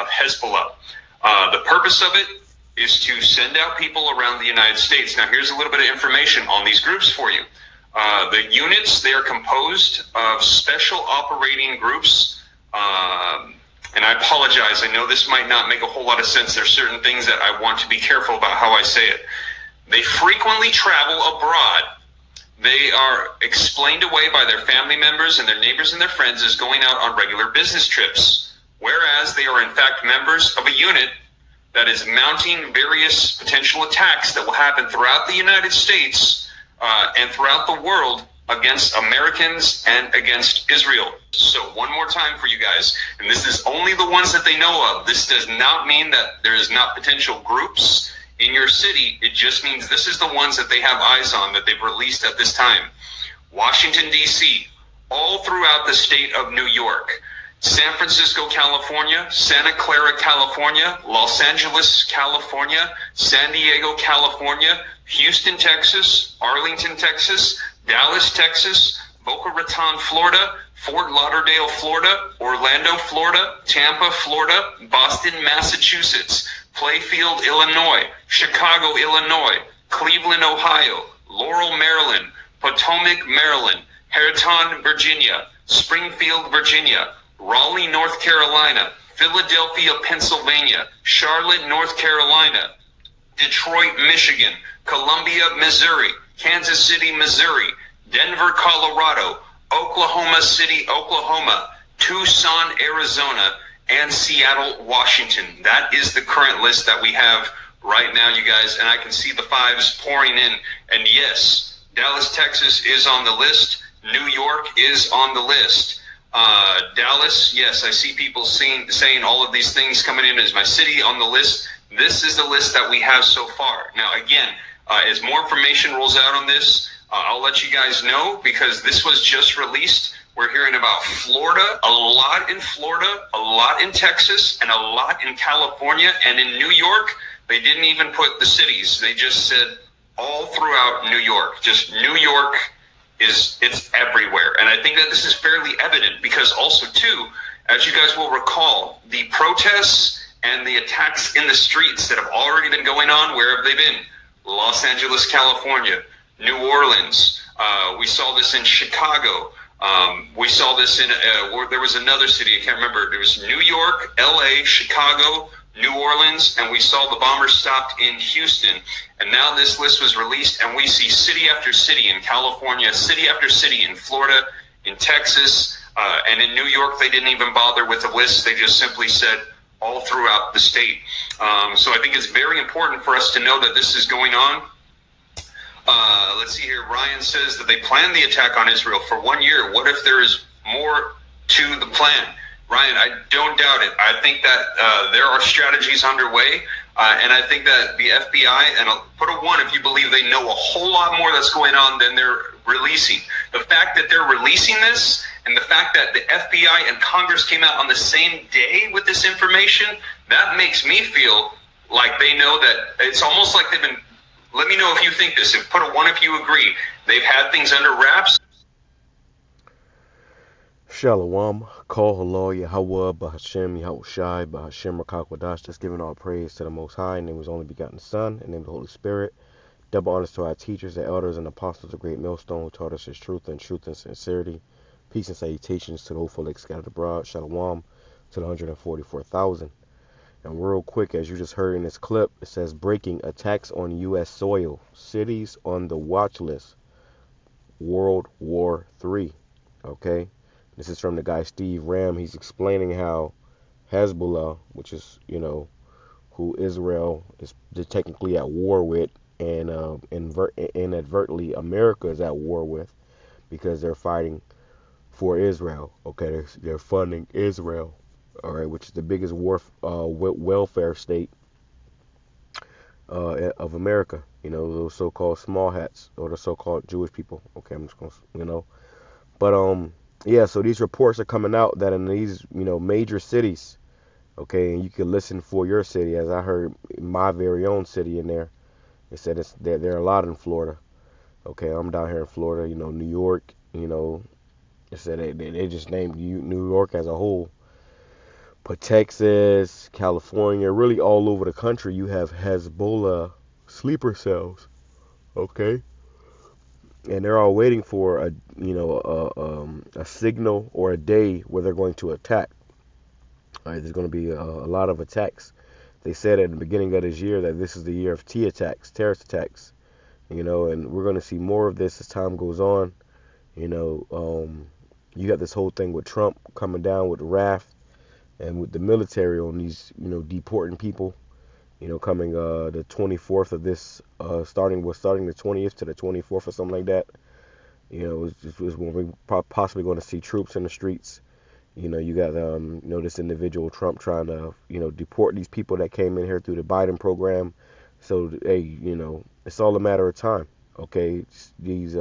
of Hezbollah. The purpose of it is to send out people around the United States. Now, here's a little bit of information on these groups for you. The units, they are composed of special operating groups. And I apologize, I know this might not make a whole lot of sense. There's certain things that I want to be careful about how I say it. They frequently travel abroad. They are explained away by their family members and their neighbors and their friends as going out on regular business trips, whereas they are in fact members of a unit that is mounting various potential attacks that will happen throughout the United States and throughout the world against Americans and against Israel. So one more time for you guys, and this is only the ones that they know of. This does not mean that there is not potential groups in your city. It just means this is the ones that they have eyes on, that they've released at this time. Washington, D.C., all throughout the state of New York, San Francisco, California, Santa Clara, California, Los Angeles, California, San Diego, California, Houston, Texas, Arlington, Texas, Dallas, Texas, Boca Raton, Florida, Fort Lauderdale, Florida, Orlando, Florida, Tampa, Florida, Boston, Massachusetts, Playfield, Illinois, Chicago, Illinois, Cleveland, Ohio, Laurel, Maryland, Potomac, Maryland, Hareton, Virginia, Springfield, Virginia, Raleigh, North Carolina, Philadelphia, Pennsylvania, Charlotte, North Carolina, Detroit, Michigan, Columbia, Missouri, Kansas City, Missouri, Denver, Colorado, Oklahoma City, Oklahoma, Tucson, Arizona, and Seattle, Washington. That is the current list that we have right now, you guys, and I can see the fives pouring in. And yes, Dallas, Texas is on the list. New York is on the list. Dallas, yes, I see people saying all of these things coming in as my city on the list. This is the list that we have so far. Now, again, as more information rolls out on this, I'll let you guys know, because this was just released. We're hearing about Florida, a lot in Florida, a lot in Texas, and a lot in California. And in New York, they didn't even put the cities. They just said all throughout New York. Just New York it's everywhere. And I think that this is fairly evident because also, too, as you guys will recall, the protests and the attacks in the streets that have already been going on, where have they been? Los Angeles, California, New Orleans. We saw this in Chicago. We saw this in, there was another city, I can't remember. There was New York, LA, Chicago, New Orleans, and we saw the bombers stopped in Houston. And now this list was released, and we see city after city in California, city after city in Florida, in Texas, and in New York. They didn't even bother with a list. They just simply said all throughout the state. So I think it's very important for us to know that this is going on. Let's see here. Ryan says that they planned the attack on Israel for 1 year. What if there is more to the plan? Ryan, I don't doubt it. I think that there are strategies underway, and I think that the FBI, and I'll put a 1 if you believe they know a whole lot more that's going on than they're releasing. The fact that they're releasing this, and the fact that the FBI and Congress came out on the same day with this information, that makes me feel like they know that it's almost like they've been. Let me know if you think this. Put a 1 if you agree. They've had things under wraps. Shalom, call halal, YAHAWAH, BAHASHAM, YAHAWASHI, BAHASHAM, QADASH. Just giving all praise to the Most High, and name was only begotten Son, and name the Holy Spirit. Double honors to our teachers, the elders, and apostles of Great Millstone, who taught us His truth and sincerity. Peace and salutations to the hopeful scattered abroad. Shalom to the 144,000. And real quick, as you just heard in this clip, it says breaking attacks on U.S. soil, cities on the watch list, World War III. Okay, this is from the guy Steve Ram. He's explaining how Hezbollah, which is, who Israel is technically at war with, and inadvertently America is at war with, because they're fighting for Israel. Okay, they're funding Israel. All right, which is the biggest welfare state of America. Those so-called small hats, or the so-called Jewish people. Okay, I'm just gonna, but yeah. So these reports are coming out that in these, major cities. Okay, and you can listen for your city, as I heard my very own city in there. It said there are a lot in Florida. Okay, I'm down here in Florida. New York. It said they just named New York as a whole. But Texas, California, really all over the country, you have Hezbollah sleeper cells. Okay, and they're all waiting for a signal or a day where they're going to attack. All right, there's going to be a lot of attacks. They said at the beginning of this year that this is the year of T attacks, terrorist attacks. And we're going to see more of this as time goes on. You got this whole thing with Trump coming down with wrath and with the military on these, deporting people. Coming the 24th of this, starting the 20th to the 24th or something like that. It's when we're possibly going to see troops in the streets. You got this individual Trump trying to deport these people that came in here through the Biden program. So hey, it's all a matter of time. Okay, these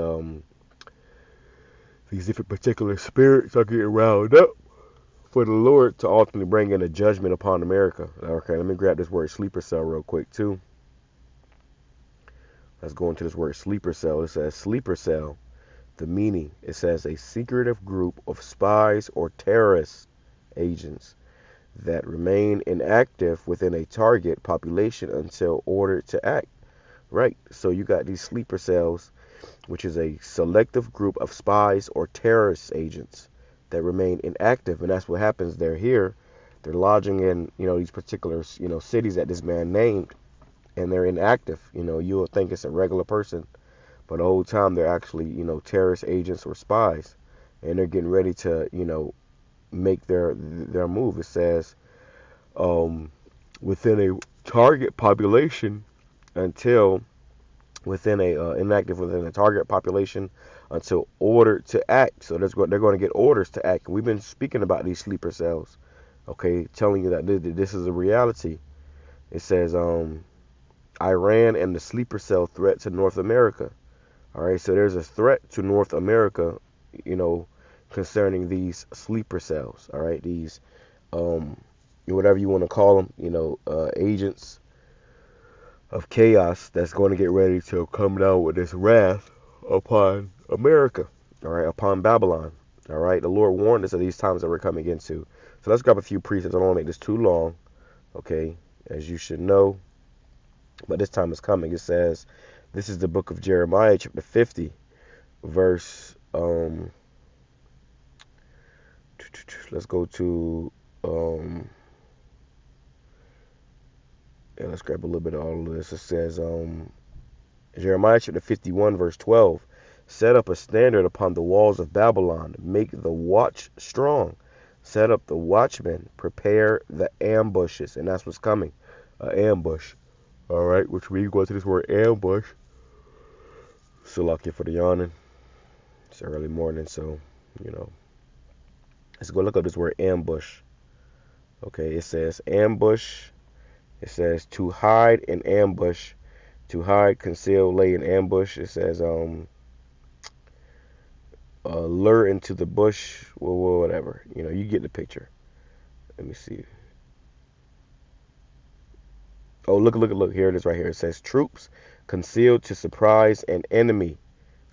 different particular spirits are getting riled up for the Lord to ultimately bring in a judgment upon America. Okay, let me grab this word sleeper cell real quick too. Let's go into this word sleeper cell. It says sleeper cell. The meaning, it says a secretive group of spies or terrorist agents that remain inactive within a target population until ordered to act. Right, so you got these sleeper cells, which is a selective group of spies or terrorist agents that remain inactive, and that's what happens. They're here, they're lodging in these particular cities that this man named, and they're inactive. You'll think it's a regular person, but the whole time they're actually terrorist agents or spies, and they're getting ready to make their move. It says within a target population until inactive within a target population until ordered to act. So they're going to get orders to act. We've been speaking about these sleeper cells, okay, telling you that this is a reality. It says Iran and the sleeper cell threat to North America. All right, so there's a threat to North America, concerning these sleeper cells. All right, these whatever you want to call them, agents of chaos that's going to get ready to come down with this wrath upon America, all right, upon Babylon. All right, the Lord warned us of these times that we're coming into. So let's grab a few precepts. I don't want to make this too long, okay, as you should know, but this time is coming. It says, this is the book of Jeremiah, chapter 50, verse, let's go to, let's grab a little bit of all of this. It says, Jeremiah chapter 51, verse 12, set up a standard upon the walls of Babylon, make the watch strong, set up the watchmen, prepare the ambushes, and that's what's coming, ambush. All right, which we go to this word ambush. Still out here for the yawning. It's early morning, so let's go look up this word ambush. Okay, it says ambush. It says to hide in ambush, to hide, conceal, lay in ambush. It says lure into the bush, whatever. You get the picture. Let me see. Oh, look. Here it is right here. It says troops concealed to surprise an enemy.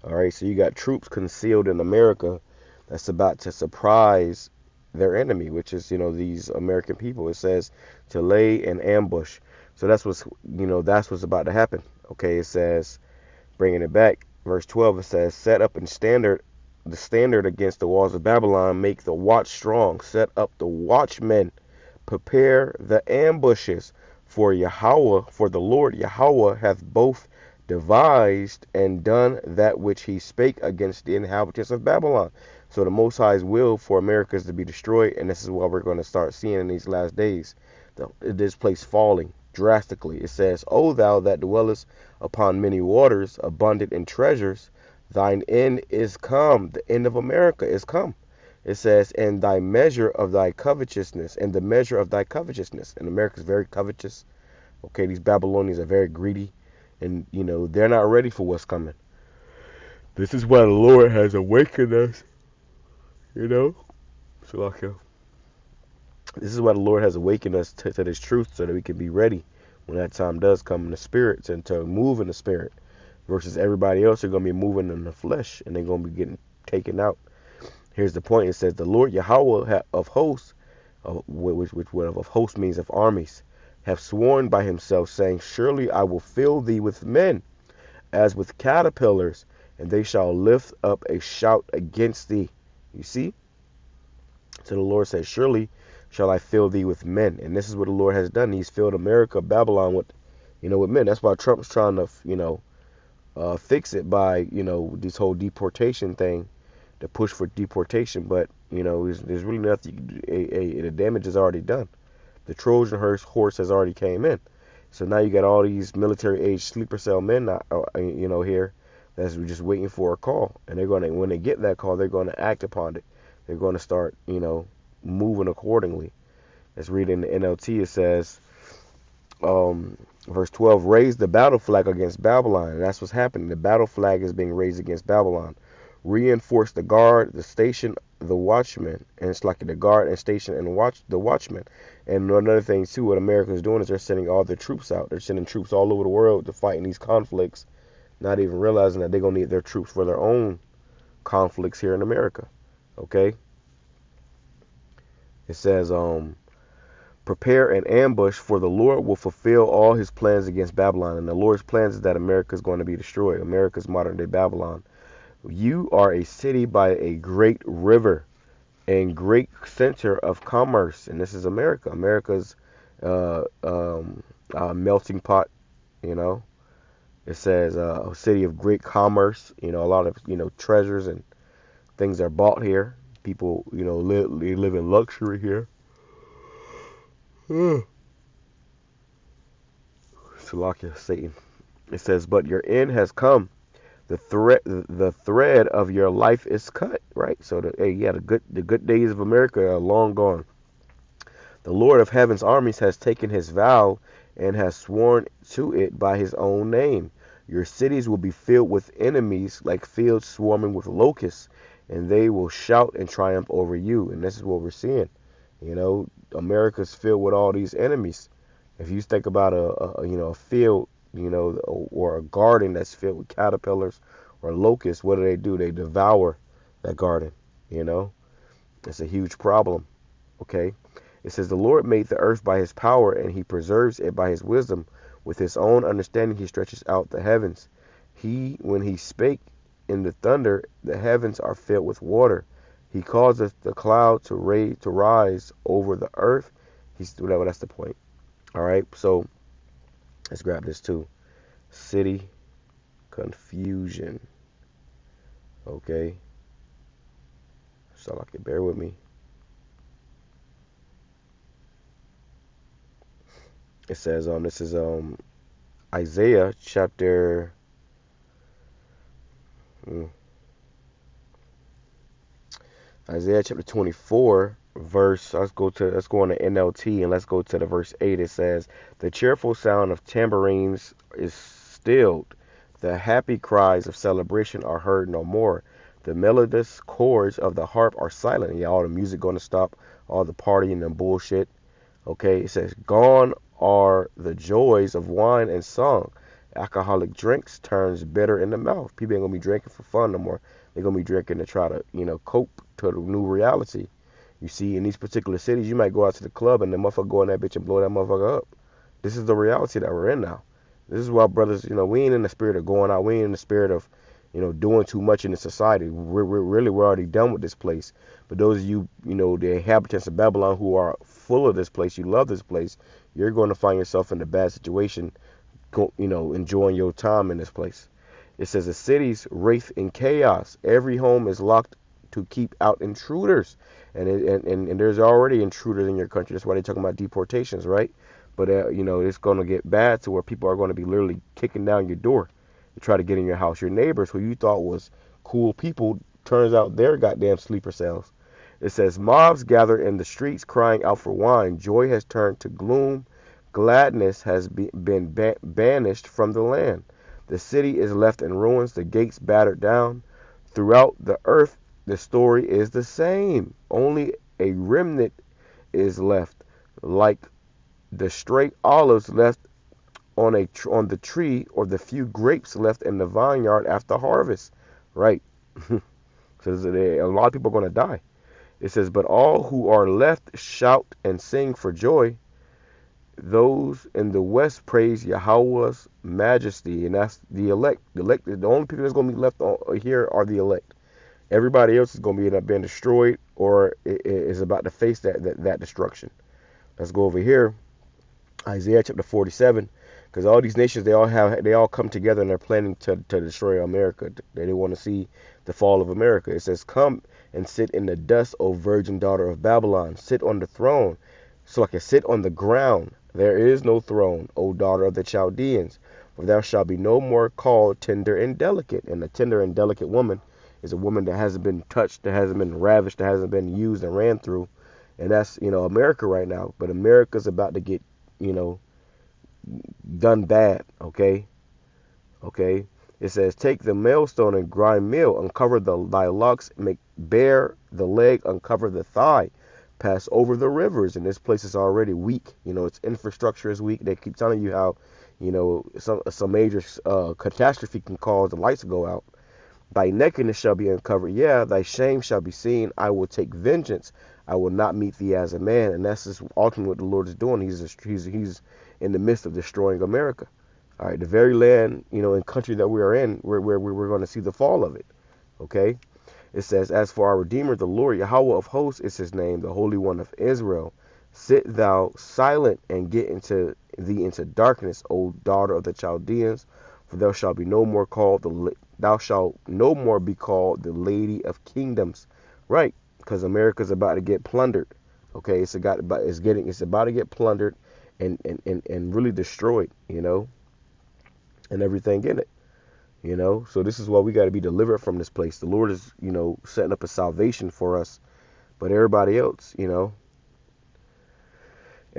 All right, so you got troops concealed in America that's about to surprise their enemy, which is, these American people. It says to lay an ambush. So that's what's about to happen. Okay, it says, bringing it back, verse 12, it says, set up the standard against the walls of Babylon, make the watch strong, set up the watchmen, prepare the ambushes. For Yahawah, for the Lord Yahawah hath both devised and done that which he spake against the inhabitants of Babylon. So the Most High's will for America is to be destroyed, and this is what we're going to start seeing in these last days. This place falling drastically. It says, O thou that dwellest upon many waters, abundant in treasures, thine end is come. The end of America is come. It says, and thy measure of thy covetousness, and the measure of thy covetousness. And America's very covetous. Okay, these Babylonians are very greedy. And, they're not ready for what's coming. This is why the Lord has awakened us. This is why the Lord has awakened us to this truth so that we can be ready when that time does come in the spirit, and to move in the spirit. Versus everybody else are going to be moving in the flesh, and they're going to be getting taken out. Here's the point. It says, the Lord Yahawah of hosts which of host means of armies, have sworn by himself, saying, Surely I will fill thee with men, as with caterpillars, and they shall lift up a shout against thee. You see? So the Lord says, Surely shall I fill thee with men. And this is what the Lord has done. He's filled America, Babylon, with men. That's why Trump's trying to, fix it by, this whole deportation thing, the push for deportation. But, there's really nothing. The damage is already done. The Trojan horse has already came in. So now you got all these military-age sleeper cell men, here that's just waiting for a call. And they're going to, when they get that call, they're going to act upon it. They're going to start, moving accordingly. Let's read in the NLT. It says, verse 12, raise the battle flag against Babylon. And that's what's happening. The battle flag is being raised against Babylon. Reinforce the guard, the station, the watchman. And it's like the guard and station and the watchman. And another thing, too, what America is doing is they're sending all their troops out. They're sending troops all over the world to fight in these conflicts, not even realizing that they're going to need their troops for their own conflicts here in America. Okay? It says, prepare an ambush, for the Lord will fulfill all his plans against Babylon. And the Lord's plans is that America is going to be destroyed. America's modern day Babylon. You are a city by a great river and great center of commerce. And this is America. America's melting pot, It says a city of great commerce. A lot of, treasures and things are bought here. People, live in luxury here. Salakia, Satan. It says, but your end has come. The thread of your life is cut. Right. So the good days of America are long gone. The Lord of heaven's armies has taken his vow and has sworn to it by his own name. Your cities will be filled with enemies, like fields swarming with locusts, and they will shout and triumph over you. And this is what we're seeing. America's filled with all these enemies. If you think about a field, or a garden that's filled with caterpillars or locusts, what do? They devour that garden. It's a huge problem. Okay. It says, the Lord made the earth by his power, and he preserves it by his wisdom. With his own understanding, he stretches out the heavens. When he spake in the thunder, the heavens are filled with water. He causeth the cloud to rise over the earth. That's the point. All right. So let's grab this too. City confusion. Okay. So I can bear with me. It says, this is Isaiah chapter Isaiah chapter 24, verse. Let's go on the NLT and let's go to the verse 8. It says, the cheerful sound of tambourines is stilled. The happy cries of celebration are heard no more. The melodious chords of the harp are silent. Yeah, all the music going to stop, all the partying and bullshit. Okay, it says, gone are the joys of wine and song. Alcoholic drinks turns bitter in the mouth. People ain't gonna be drinking for fun no more. They're gonna be drinking to try to, cope to the new reality. You see, in these particular cities, you might go out to the club and the motherfucker go in that bitch and blow that motherfucker up. This is the reality that we're in now. This is why, brothers, we ain't in the spirit of going out. We ain't in the spirit of, doing too much in the society. We're already done with this place. But those of you, the inhabitants of Babylon who are full of this place, you love this place, you're going to find yourself in a bad situation, enjoying your time in this place. It says, the cities wraith in chaos. Every home is locked to keep out intruders. And there's already intruders in your country. That's why they're talking about deportations, right? But, it's going to get bad to where people are going to be literally kicking down your door to try to get in your house. Your neighbors, who you thought was cool people, turns out they're goddamn sleeper cells. It says, mobs gather in the streets crying out for wine. Joy has turned to gloom. Gladness has been banished from the land. The city is left in ruins, the gates battered down. Throughout the earth, the story is the same. Only a remnant is left, like the stray olives left on the tree, or the few grapes left in the vineyard after harvest. Right. So a lot of people are going to die. It says, but all who are left shout and sing for joy. Those in the west praise Yahweh's majesty, and that's the elect. The only people that's going to be left here are the elect. Everybody else is going to be being destroyed, or is about to face that destruction. Let's go over here, Isaiah chapter 47, because all these nations they all come together and they're planning to destroy America. They want to see the fall of America. It says, "Come and sit in the dust, O virgin daughter of Babylon. Sit on the throne, so I can sit on the ground. There is no throne, O daughter of the Chaldeans, for thou shalt be no more called tender and delicate." And a tender and delicate woman is a woman that hasn't been touched, that hasn't been ravished, that hasn't been used and ran through. And that's, America right now. But America's about to get, done bad, okay? Okay? It says, "Take the millstone and grind meal, uncover thy locks, make bare the leg, uncover the thigh, pass over the rivers." And this place is already weak. Its infrastructure is weak. They keep telling you how, some major catastrophe can cause the lights to go out. "Thy nakedness shall be uncovered, yeah, thy shame shall be seen. I will take vengeance. I will not meet thee as a man." And that's just ultimately what the Lord is doing. He's in the midst of destroying America. All right, the very land, and country that we are in, where we're going to see the fall of it. Okay? It says, "As for our Redeemer, the Lord, Yahweh of hosts is his name, the Holy One of Israel. Sit thou silent and get into darkness, O daughter of the Chaldeans, for thou shalt no more be called the Lady of Kingdoms." Right, because America's about to get plundered. Okay, it's about to get plundered and really destroyed, and everything in it. So this is why we got to be delivered from this place. The Lord is, setting up a salvation for us, but everybody else, and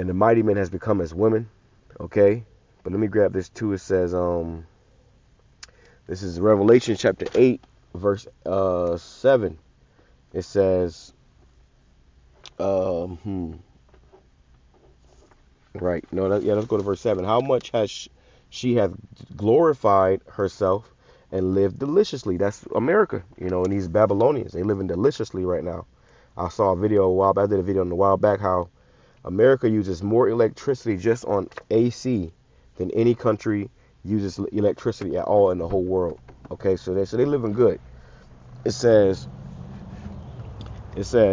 the mighty men has become as women. Okay, but let me grab this too. It says, this is Revelation chapter 8, verse 7. It says, right, no, let's go to verse 7. "How much has she hath glorified herself and lived deliciously." That's America, and these Babylonians, they living deliciously right now. I saw a video a while back. I did a video a while back how America uses more electricity just on AC than any country uses electricity at all in the whole world. Okay, so they living good. It says,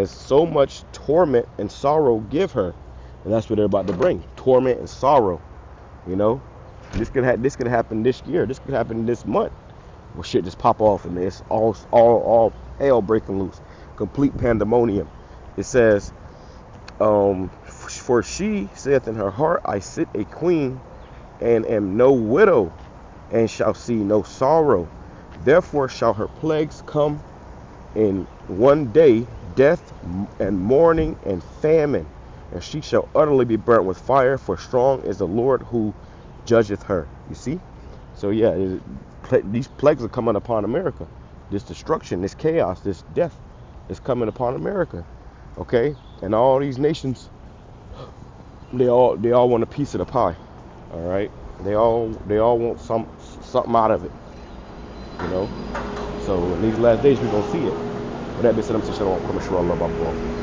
"So much torment and sorrow give her," and that's what they're about to bring, torment and sorrow. This could happen this year. This could happen this month. Well, shit just pop off and it's all hell breaking loose, complete pandemonium. It says, "For she saith in her heart, I sit a queen, and am no widow, and shall see no sorrow. Therefore shall her plagues come in one day, death and mourning and famine, and she shall utterly be burnt with fire, for strong is the Lord who judgeth her." You see? So yeah, these plagues are coming upon America. This destruction, this chaos, this death is coming upon America. Okay? And all these nations, they all want a piece of the pie. All right? They all want something out of it. So in these last days we're gonna see it. With that being said, I'm saying shalom, come and show Allah.